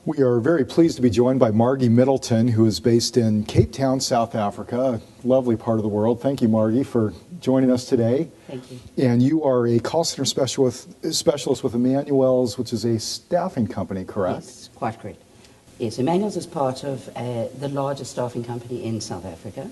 We are very pleased to be joined by Margie Middleton, who is based in Cape Town, South Africa, a lovely part of the world. Thank you, Margie, for joining us today. Thank you. And you are a call center specialist with Emmanuels, which is a staffing company, correct? Yes, quite correct. Yes, Emmanuels is part of the largest staffing company in South Africa,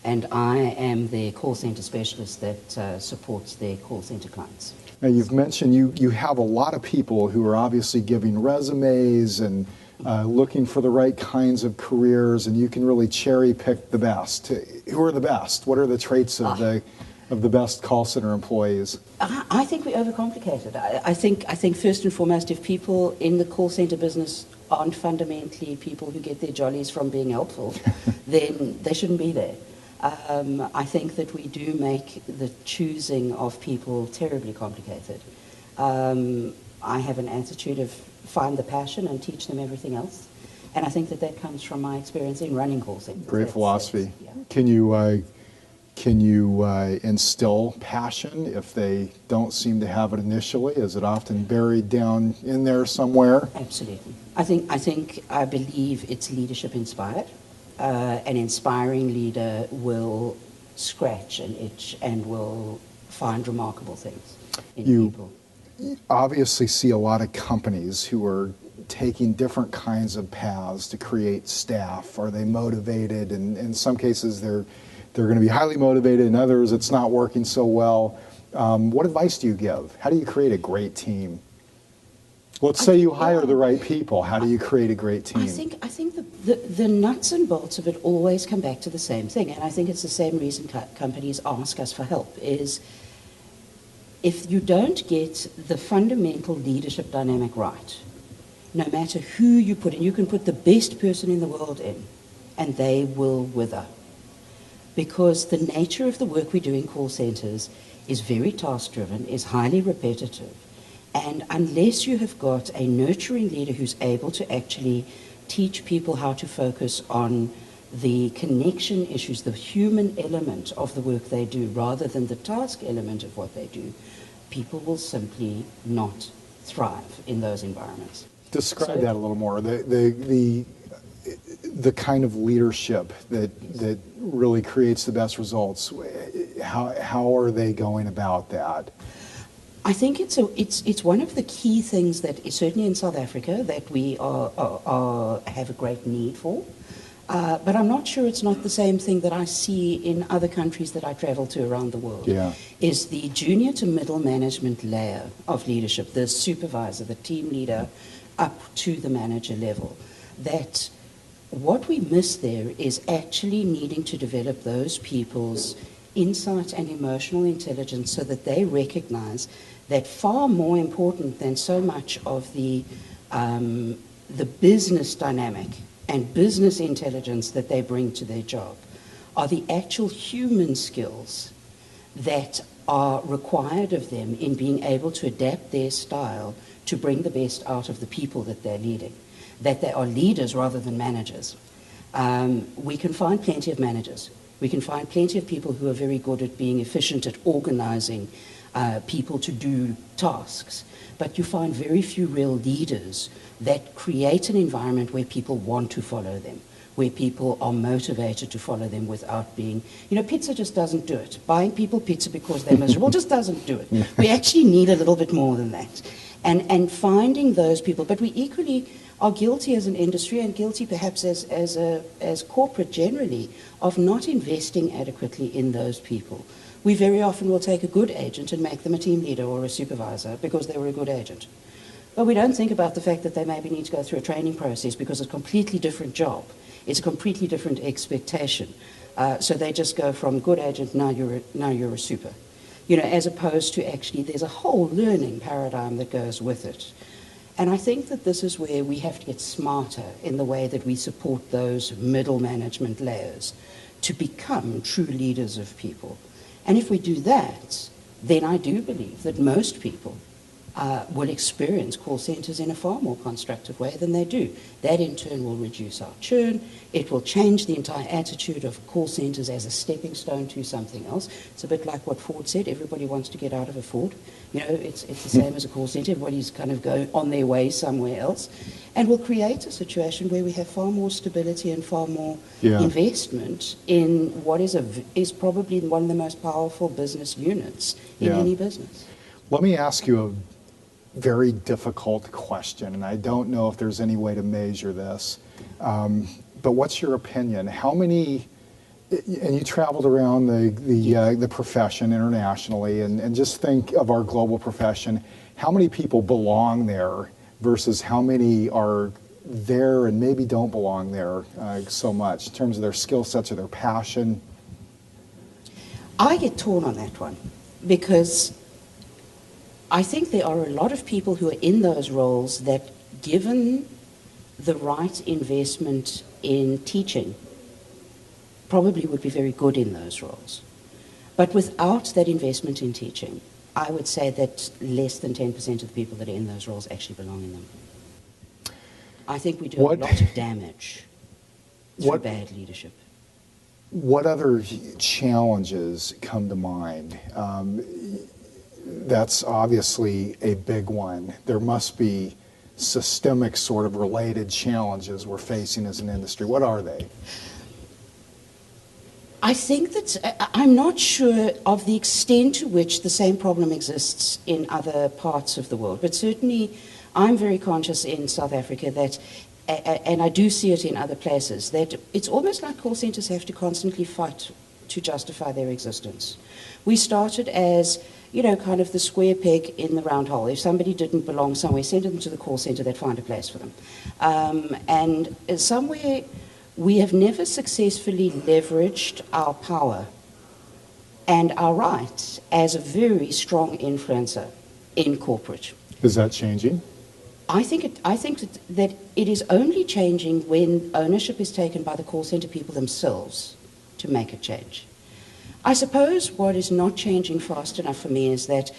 and I am the call center specialist that supports their call center clients. Now, you've mentioned you have a lot of people who are obviously giving resumes and looking for the right kinds of careers, and you can really cherry pick the best. Who are the best? What are the traits of the best call center employees? I think we overcomplicate it. I think first and foremost, if people in the call center business aren't fundamentally people who get their jollies from being helpful, then they shouldn't be there. I think that we do make the choosing of people terribly complicated. I have an attitude of find the passion and teach them everything else. And I think that that comes from my experience in running call centers. Great philosophy. Yeah. Can you instill passion if they don't seem to have it initially? Is it often buried down in there somewhere? Absolutely. I believe it's leadership inspired. An inspiring leader will scratch an itch and will find remarkable things in people. You obviously see a lot of companies who are taking different kinds of paths to create staff. Are they motivated? And in some cases, they're going to be highly motivated. In others, it's not working so well. What advice do you give? How do you create a great team? Let's say you hire the right people. How do you create a great team? I think the nuts and bolts of it always come back to the same thing, and I think it's the same reason companies ask us for help, is if you don't get the fundamental leadership dynamic right, no matter who you put in, you can put the best person in the world in, and they will wither. Because the nature of the work we do in call centers is very task-driven, is highly repetitive, and unless you have got a nurturing leader who's able to actually teach people how to focus on the connection issues, the human element of the work they do, rather than the task element of what they do, people will simply not thrive in those environments. Describe that a little more. The kind of leadership that really creates the best results. How are they going about that? I think it's one of the key things that is certainly in South Africa that we have a great need for, but I'm not sure it's not the same thing that I see in other countries that I travel to around the world. Yeah. Is the junior to middle management layer of leadership, the supervisor, the team leader, up to the manager level. That what we miss there is actually needing to develop those people's insight and emotional intelligence so that they recognize that far more important than so much of the business dynamic and business intelligence that they bring to their job are the actual human skills that are required of them in being able to adapt their style to bring the best out of the people that they're leading, that they are leaders rather than managers. We can find plenty of managers. We can find plenty of people who are very good at being efficient at organizing people to do tasks. But you find very few real leaders that create an environment where people want to follow them, where people are motivated to follow them without being, pizza just doesn't do it. Buying people pizza because they're miserable just doesn't do it. We actually need a little bit more than that. And finding those people, but we equally are guilty as an industry and guilty perhaps as corporate generally of not investing adequately in those people. We very often will take a good agent and make them a team leader or a supervisor because they were a good agent. But we don't think about the fact that they maybe need to go through a training process because it's a completely different job. It's a completely different expectation. So they just go from good agent, now you're a super. As opposed to actually there's a whole learning paradigm that goes with it. And I think that this is where we have to get smarter in the way that we support those middle management layers to become true leaders of people. And if we do that, then I do believe that most people will experience call centres in a far more constructive way than they do. That in turn will reduce our churn. It will change the entire attitude of call centres as a stepping stone to something else. It's a bit like what Ford said. Everybody wants to get out of a Ford. You know, it's the same as a call centre. Everybody's kind of going on their way somewhere else. And we'll create a situation where we have far more stability and far more investment in what is probably one of the most powerful business units in any business. Let me ask you a very difficult question, and I don't know if there's any way to measure this, but what's your opinion? How many, and you traveled around the profession internationally, and just think of our global profession, how many people belong there versus how many are there and maybe don't belong there so much in terms of their skill sets or their passion? I get torn on that one because I think there are a lot of people who are in those roles that, given the right investment in teaching, probably would be very good in those roles. But without that investment in teaching, I would say that less than 10% of the people that are in those roles actually belong in them. I think we do a lot of damage through bad leadership. What other challenges come to mind? That's obviously a big one. There must be systemic sort of related challenges we're facing as an industry. What are they? I think that I'm not sure of the extent to which the same problem exists in other parts of the world, but certainly I'm very conscious in South Africa that, and I do see it in other places, that it's almost like call centres have to constantly fight to justify their existence. We started as, you know, kind of the square peg in the round hole. If somebody didn't belong somewhere, send them to the call centre, they'd find a place for them. And somewhere we have never successfully leveraged our power and our rights as a very strong influencer in corporate. Is that changing? I think that it is only changing when ownership is taken by the call centre people themselves to make a change. I suppose what is not changing fast enough for me is that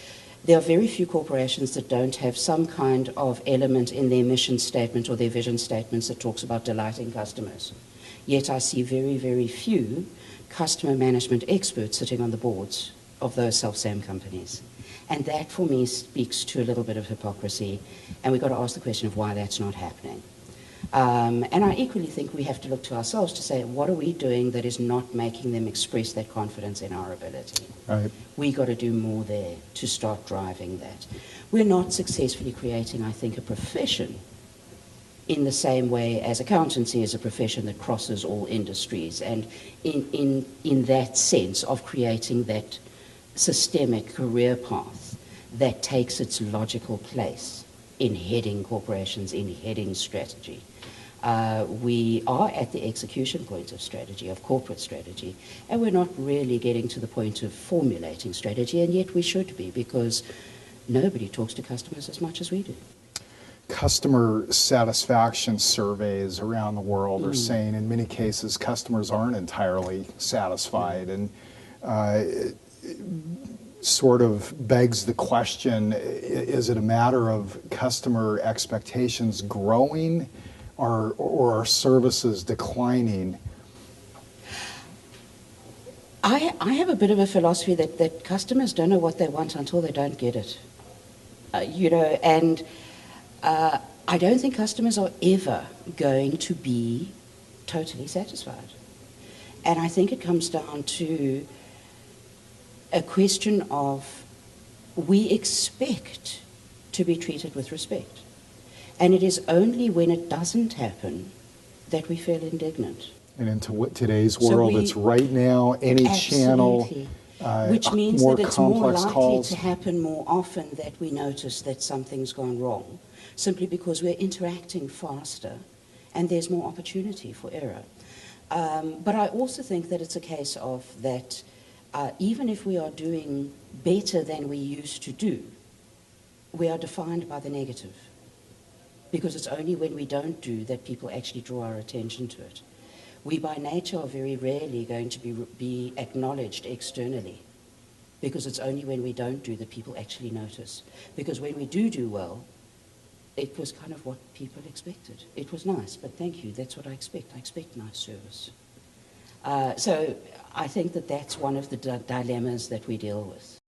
there are very few corporations that don't have some kind of element in their mission statement or their vision statements that talks about delighting customers. Yet I see very, very few customer management experts sitting on the boards of those self-same companies. And that, for me, speaks to a little bit of hypocrisy, and we've got to ask the question of why that's not happening. And I equally think we have to look to ourselves to say, what are we doing that is not making them express that confidence in our ability? Right. We've got to do more there to start driving that. We're not successfully creating, I think, a profession in the same way as accountancy is a profession that crosses all industries, and in that sense of creating that systemic career path that takes its logical place in heading corporations, in heading strategy. We are at the execution point of strategy, of corporate strategy, and we're not really getting to the point of formulating strategy, and yet we should be, because nobody talks to customers as much as we do. Customer satisfaction surveys around the world are saying in many cases customers aren't entirely satisfied, and it sort of begs the question, is it a matter of customer expectations growing or are services declining? I have a bit of a philosophy that customers don't know what they want until they don't get it. I don't think customers are ever going to be totally satisfied. And I think it comes down to a question of we expect to be treated with respect. And it is only when it doesn't happen that we feel indignant. And in today's world, it's right now, any channel, which means more that it's more complex likely calls. to happen more often that we notice that something's gone wrong, simply because we're interacting faster and there's more opportunity for error. But I also think that it's a case of that even if we are doing better than we used to do, we are defined by the negative. Because it's only when we don't do that people actually draw our attention to it. We by nature are very rarely going to be acknowledged externally. because it's only when we don't do that people actually notice. Because when we do well, it was kind of what people expected. It was nice, but thank you, that's what I expect. I expect nice service. So I think that that's one of the dilemmas that we deal with.